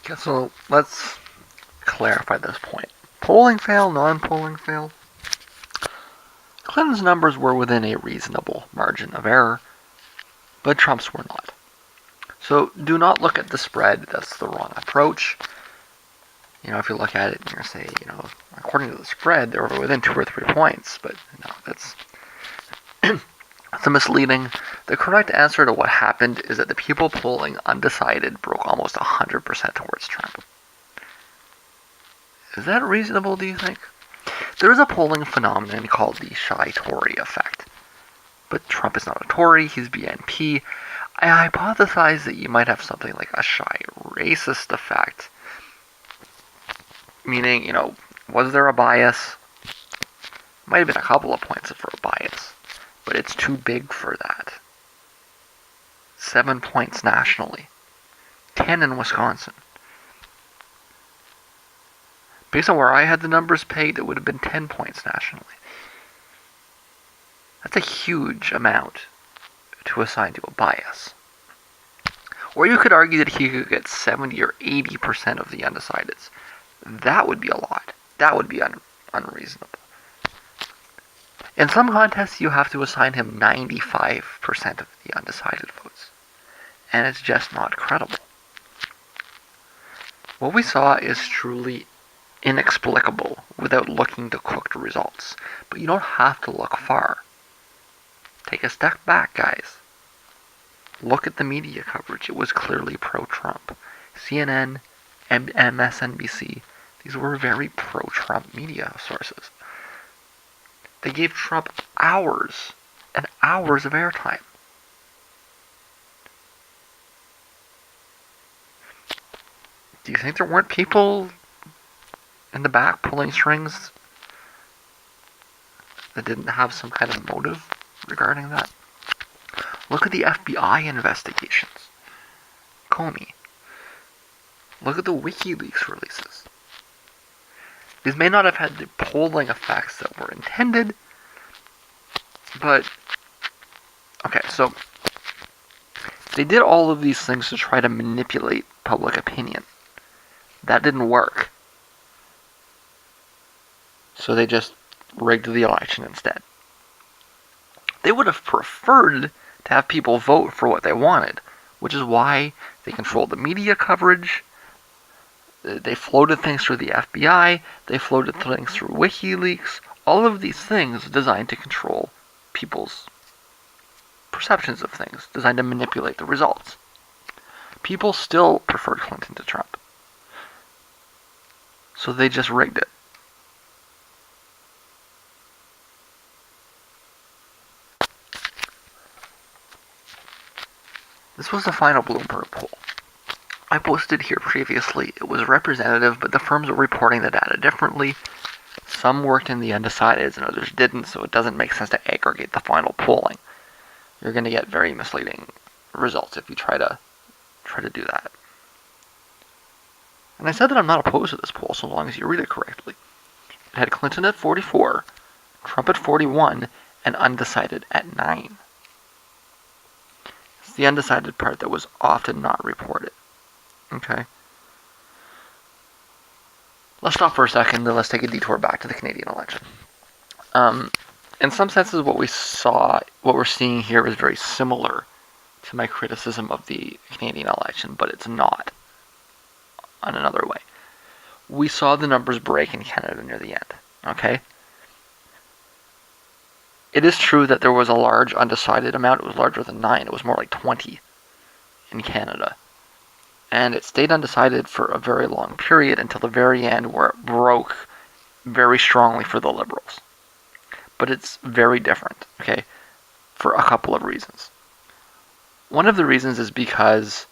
Okay, so let's clarify this point. Polling fail, non-polling fail. Clinton's numbers were within a reasonable margin of error, but Trump's were not. So do not look at the spread. That's the wrong approach. If you look at it and you're saying, according to the spread, they were within 2 or 3 points, but no, that's that's misleading. The correct answer to what happened is that the people polling undecided broke almost 100% towards Trump. Is that reasonable, do you think? There is a polling phenomenon called the shy Tory effect. But Trump is not a Tory, he's BNP. I hypothesize that you might have something like a shy racist effect. Meaning, was there a bias? Might have been a couple of points for a bias, but it's too big for that. 7 points nationally, 10 in Wisconsin. Based on where I had the numbers pegged, it would have been 10 points nationally. That's a huge amount to assign to a bias. Or you could argue that he could get 70 or 80% of the undecideds. That would be a lot. That would be unreasonable. In some contests, you have to assign him 95% of the undecided votes. And it's just not credible. What we saw is truly inexplicable without looking to cooked results. But you don't have to look far. Take a step back, guys. Look at the media coverage. It was clearly pro-Trump. CNN, msnbc, these were very pro-Trump media sources. They gave Trump hours and hours of airtime. Do you think there weren't people in the back pulling strings that didn't have some kind of motive regarding that? Look at the FBI investigations. Comey. Look at the WikiLeaks releases. These may not have had the polling effects that were intended, but okay, so they did all of these things to try to manipulate public opinion. That didn't work. So they just rigged the election instead. They would have preferred to have people vote for what they wanted, which is why they controlled the media coverage. They floated things through the FBI. They floated things through WikiLeaks. All of these things designed to control people's perceptions of things, designed to manipulate the results. People still preferred Clinton to Trump. So they just rigged it. This was the final Bloomberg poll. I posted here previously. It was representative, but the firms were reporting the data differently. Some worked in the undecideds and others didn't, so it doesn't make sense to aggregate the final polling. You're going to get very misleading results if you try to do that. And I said that I'm not opposed to this poll so long as you read it correctly. It had Clinton at 44, Trump at 41, and undecided at 9. It's the undecided part that was often not reported. Okay. Let's stop for a second and let's take a detour back to the Canadian election. In some senses, what we're seeing here is very similar to my criticism of the Canadian election, but it's not on another way. We saw the numbers break in Canada near the end. Okay. It is true that there was a large undecided amount. It was larger than 9. It was more like 20 in Canada. And it stayed undecided for a very long period until the very end, where it broke very strongly for the Liberals. But it's very different, okay, for a couple of reasons. One of the reasons is because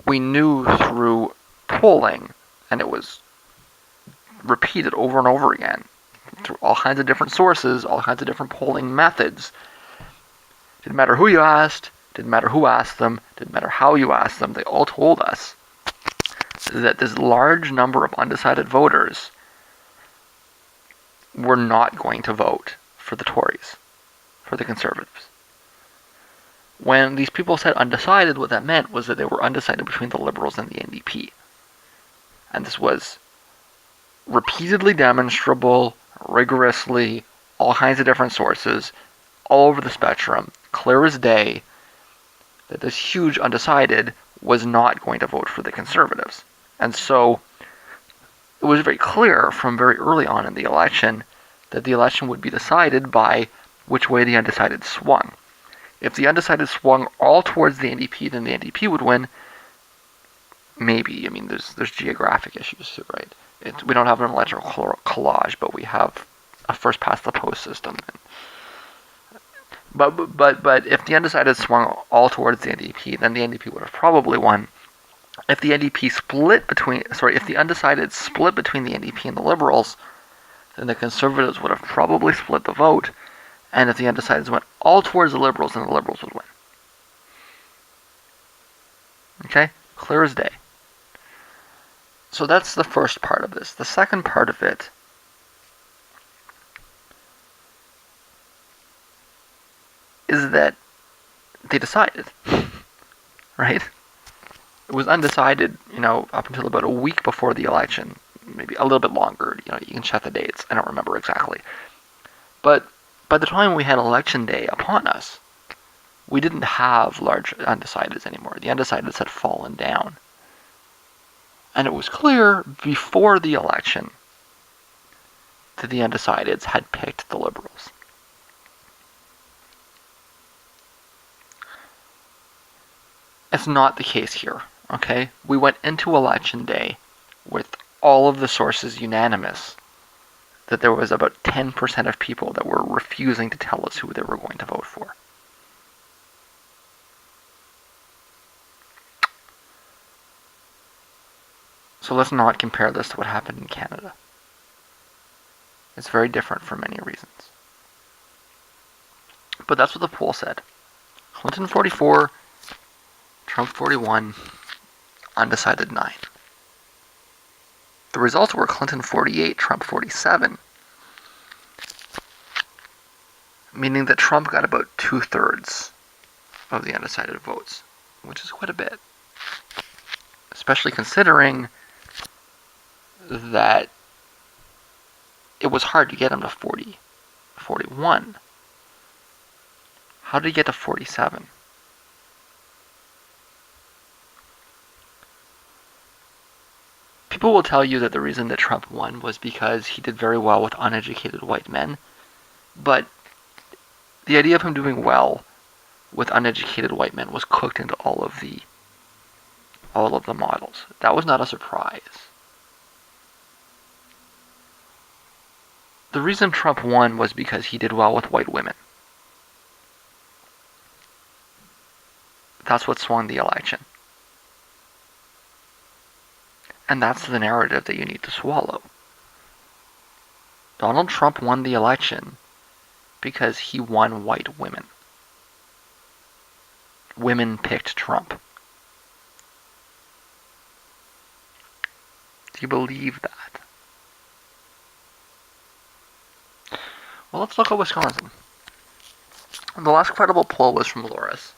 we knew through polling, and it was repeated over and over again, through all kinds of different sources, all kinds of different polling methods. Didn't matter who you asked, didn't matter who asked them, didn't matter how you asked them, they all told us that this large number of undecided voters were not going to vote for the Tories, for the Conservatives. When these people said undecided, what that meant was that they were undecided between the Liberals and the NDP. And this was repeatedly demonstrable, rigorously, all kinds of different sources, all over the spectrum, clear as day, that this huge undecided was not going to vote for the Conservatives. And so it was very clear from very early on in the election that the election would be decided by which way the undecided swung. If the undecided swung all towards the NDP, then the NDP would win. Maybe. I mean, there's geographic issues too, right? We don't have an electoral collage, but we have a first past the post system. But if the undecided swung all towards the NDP, then the NDP would have probably won. If the if the undecided split between the NDP and the Liberals, then the Conservatives would have probably split the vote. And if the undecideds went all towards the Liberals, then the Liberals would win. Okay? Clear as day. So that's the first part of this. The second part of it is that they decided, right? It was undecided, up until about a week before the election, maybe a little bit longer. You can check the dates. I don't remember exactly. But by the time we had election day upon us, we didn't have large undecideds anymore. The undecideds had fallen down. And it was clear before the election that the undecideds had picked the Liberals. It's not the case here, okay? We went into election day with all of the sources unanimous that there was about 10% of people that were refusing to tell us who they were going to vote for. So let's not compare this to what happened in Canada. It's very different for many reasons. But that's what the poll said. Clinton 44, Trump 41, undecided 9. The results were Clinton 48, Trump 47, meaning that Trump got about 2/3 of the undecided votes, which is quite a bit, especially considering that it was hard to get him to 40, 41. How did he get to 47? People will tell you that the reason that Trump won was because he did very well with uneducated white men, but the idea of him doing well with uneducated white men was cooked into all of the models. That was not a surprise. The reason Trump won was because he did well with white women. That's what swung the election. And that's the narrative that you need to swallow. Donald Trump won the election because he won white women. Women picked Trump. Do you believe that? Well, let's look at Wisconsin. The last credible poll was from Loris.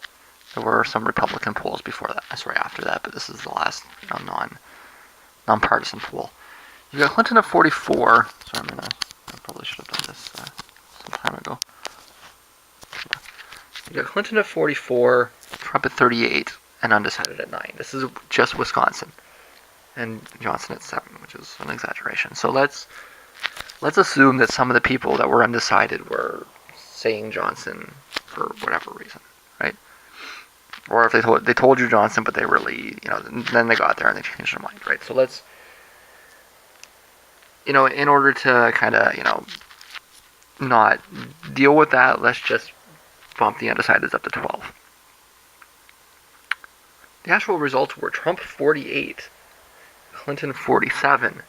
There were some Republican polls before that. After that, but this is the last nonpartisan poll. You got Clinton at 44. Sorry, I probably should have done this some time ago. You got Clinton at 44, Trump at 38, and undecided at 9. This is just Wisconsin. And Johnson at 7, which is an exaggeration. So let's assume that some of the people that were undecided were saying Johnson for whatever reason, right? Or if they told you Johnson, but they really, then they got there and they changed their mind, right? So let's, in order to kind of, not deal with that, let's just bump the undecideds up to 12. The actual results were Trump 48, Clinton 47.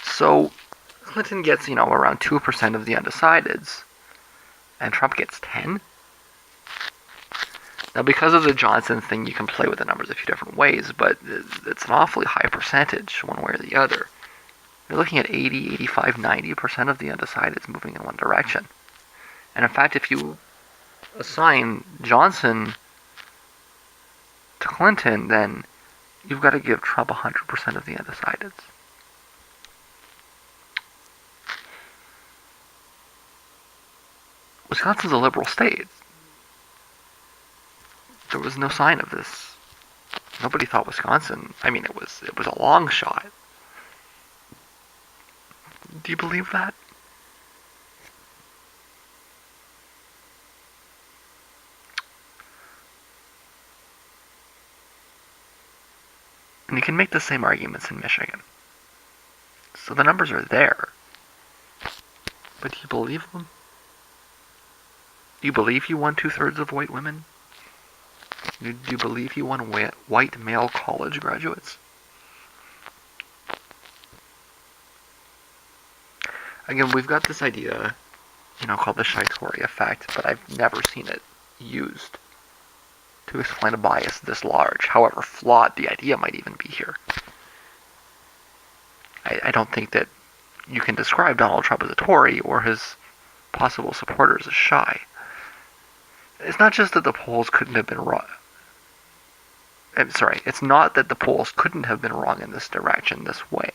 So Clinton gets, around 2% of the undecideds, and Trump gets 10. Now, because of the Johnson thing, you can play with the numbers a few different ways, but it's an awfully high percentage one way or the other. You're looking at 80, 85, 90% of the undecideds moving in one direction. And in fact, if you assign Johnson to Clinton, then you've got to give Trump 100% of the undecideds. Wisconsin's a liberal state. There was no sign of this. Nobody thought Wisconsin. I mean, it was a long shot. Do you believe that? And you can make the same arguments in Michigan. So the numbers are there. But do you believe them? Do you believe he won 2/3 of white women? Do you believe he won white male college graduates? Again, we've got this idea, called the tory effect, but I've never seen it used to explain a bias this large, however flawed the idea might even be here. I don't think that you can describe Donald Trump as a Tory or his possible supporters as shy. It's not just that the polls couldn't have been wrong. It's not that the polls couldn't have been wrong in this direction, this way.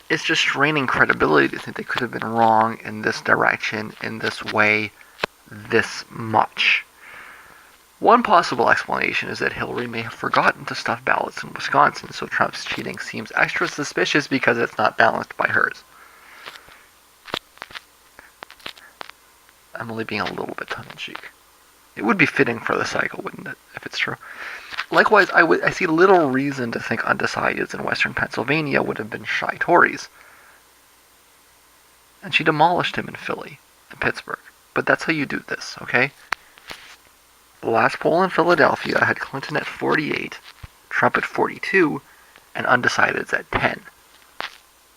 It's just straining credibility to think they could have been wrong in this direction, in this way, this much. One possible explanation is that Hillary may have forgotten to stuff ballots in Wisconsin, so Trump's cheating seems extra suspicious because it's not balanced by hers. I'm only being a little bit tongue-in-cheek. It would be fitting for the cycle, wouldn't it, if it's true? Likewise, I see little reason to think undecideds in western Pennsylvania would have been shy Tories. And she demolished him in Philly and Pittsburgh. But that's how you do this, okay? The last poll in Philadelphia had Clinton at 48, Trump at 42, and undecideds at 10.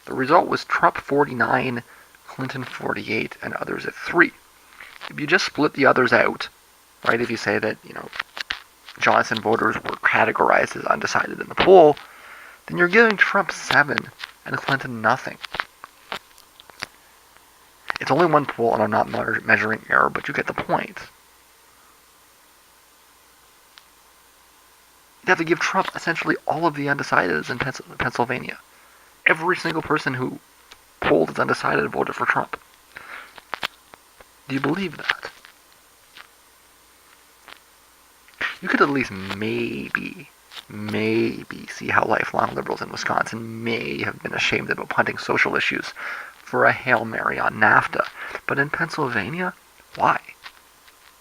The result was Trump 49, Clinton 48, and others at 3. If you just split the others out, right, if you say that, Johnson voters were categorized as undecided in the poll, then you're giving Trump 7 and Clinton nothing. It's only one poll and I'm not measuring error, but you get the point. You'd have to give Trump essentially all of the undecideds in Pennsylvania. Every single person who polled as undecided voted for Trump. Do you believe that? You could at least maybe see how lifelong liberals in Wisconsin may have been ashamed about punting social issues for a Hail Mary on NAFTA. But in Pennsylvania, why?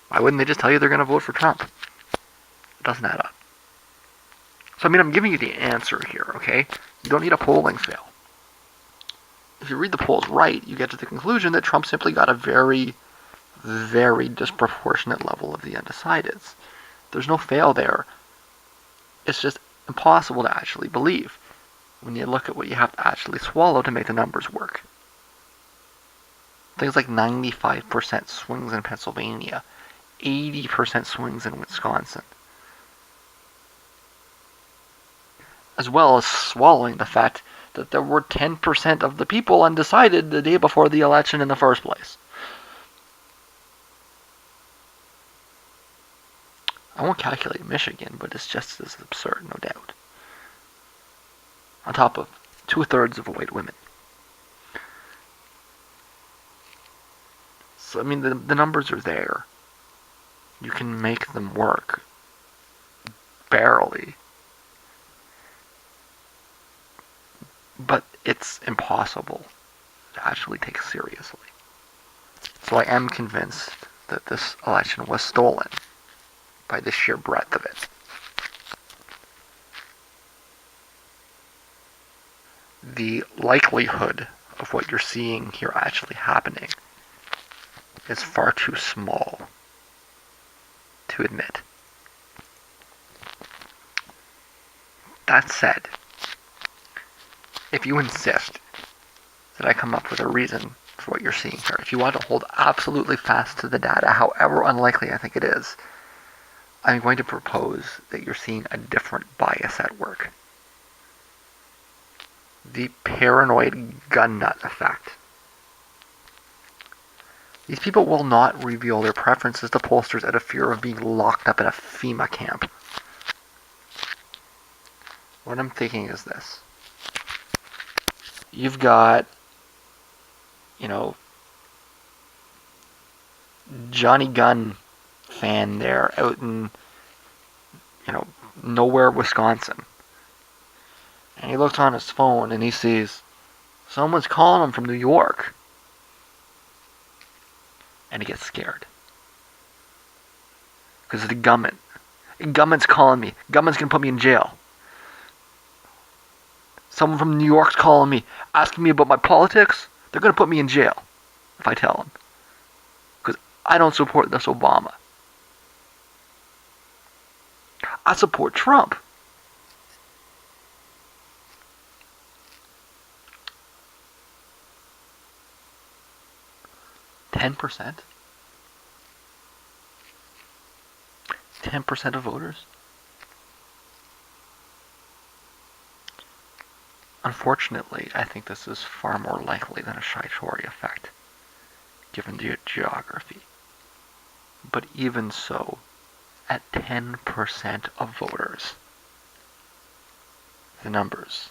Why wouldn't they just tell you they're going to vote for Trump? It doesn't add up. So, I'm giving you the answer here, okay? You don't need a polling fail. If you read the polls right, you get to the conclusion that Trump simply got a very, very disproportionate level of the undecideds. There's no fail there. It's just impossible to actually believe when you look at what you have to actually swallow to make the numbers work. Things like 95% swings in Pennsylvania, 80% swings in Wisconsin. As well as swallowing the fact that there were 10% of the people undecided the day before the election in the first place. I won't calculate Michigan, but it's just as absurd, no doubt. On top of 2/3 of white women. So, the numbers are there. You can make them work. Barely. But it's impossible to actually take seriously. So I am convinced that this election was stolen by the sheer breadth of it. The likelihood of what you're seeing here actually happening is far too small to admit. That said, if you insist that I come up with a reason for what you're seeing here, if you want to hold absolutely fast to the data, however unlikely I think it is, I'm going to propose that you're seeing a different bias at work. The paranoid gun nut effect. These people will not reveal their preferences to pollsters out of fear of being locked up in a FEMA camp What I'm thinking is this. You've got, you know, Johnny Gunn fan there out in, nowhere, Wisconsin. And he looks on his phone and he sees someone's calling him from New York. And he gets scared. Because of the government. Government's calling me. Government's going to put me in jail. Someone from New York's calling me, asking me about my politics. They're going to put me in jail if I tell them. Because I don't support this Obama. I support Trump. %? 10% of voters? Unfortunately, I think this is far more likely than a Tory effect, given the geography. But even so, at 10% of voters, the numbers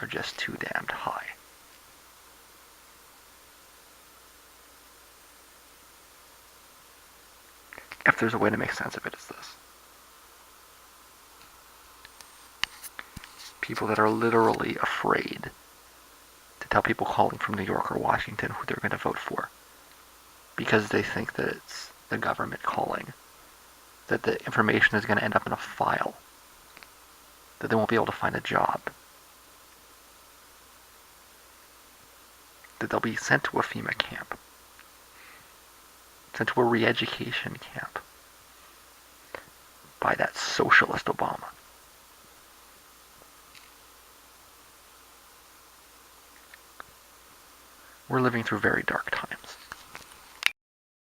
are just too damned high. If there's a way to make sense of it, it's this. People that are literally afraid to tell people calling from New York or Washington who they're going to vote for, because they think that it's the government calling, that the information is going to end up in a file, that they won't be able to find a job, that they'll be sent to a FEMA camp, sent to a re-education camp by that socialist Obama. We're living through very dark times.